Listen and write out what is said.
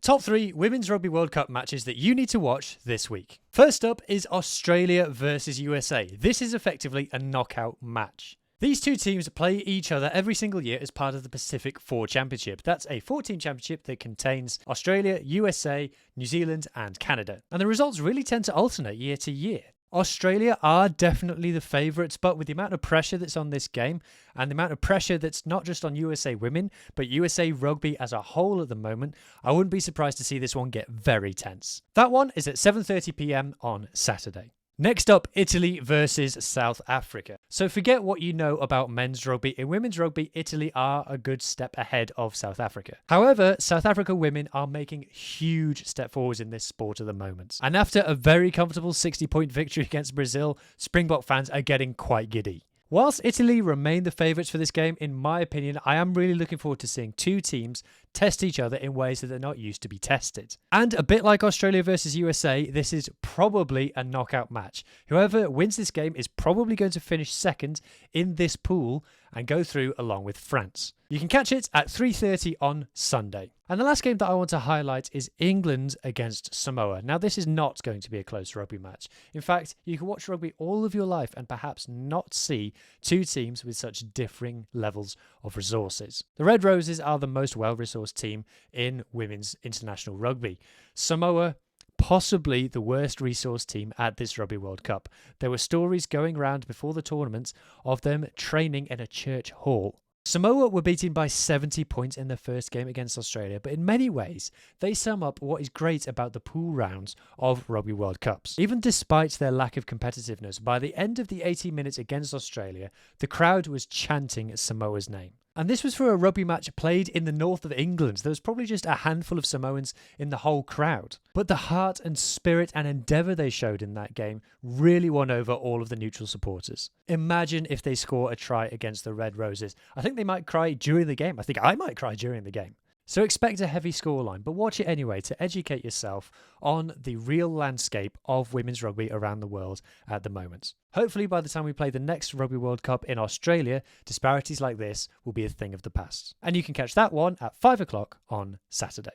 Top 3 Women's Rugby World Cup matches that you need to watch this week. First up is Australia versus USA. This is effectively a knockout match. These two teams play each other every single year as part of the Pacific 4 Championship. That's a 4-team championship that contains Australia, USA, New Zealand and Canada. And the results really tend to alternate year to year. Australia are definitely the favourites, but with the amount of pressure that's on this game and the amount of pressure that's not just on USA women, but USA rugby as a whole at the moment, I wouldn't be surprised to see this one get very tense. That one is at 7:30 p.m. on Saturday. Next up, Italy versus South Africa. So forget what you know about men's rugby. In women's rugby, Italy are a good step ahead of South Africa. However, South Africa women are making huge step forwards in this sport at the moment. And after a very comfortable 60-point victory against Brazil, Springbok fans are getting quite giddy. Whilst Italy remain the favourites for this game, in my opinion, I am really looking forward to seeing two teams test each other in ways that they're not used to be tested. And a bit like Australia versus USA, this is probably a knockout match. Whoever wins this game is probably going to finish second in this pool and go through along with France. You can catch it at 3:30 on Sunday. And the last game that I want to highlight is England against Samoa. Now, this is not going to be a close rugby match. In fact, you can watch rugby all of your life and perhaps not see two teams with such differing levels of resources. The Red Roses are the most well-resourced team in women's international rugby. Samoa, possibly the worst resource team at this Rugby World Cup. There were stories going around before the tournament of them training in a church hall. Samoa were beaten by 70 points in their first game against Australia, but in many ways, they sum up what is great about the pool rounds of Rugby World Cups. Even despite their lack of competitiveness, by the end of the 80 minutes against Australia, the crowd was chanting Samoa's name. And this was for a rugby match played in the north of England. There was probably just a handful of Samoans in the whole crowd. But the heart and spirit and endeavour they showed in that game really won over all of the neutral supporters. Imagine if they score a try against the Red Roses. I think they might cry during the game. I think I might cry during the game. So expect a heavy scoreline, but watch it anyway to educate yourself on the real landscape of women's rugby around the world at the moment. Hopefully by the time we play the next Rugby World Cup in Australia, disparities like this will be a thing of the past. And you can catch that one at 5 o'clock on Saturday.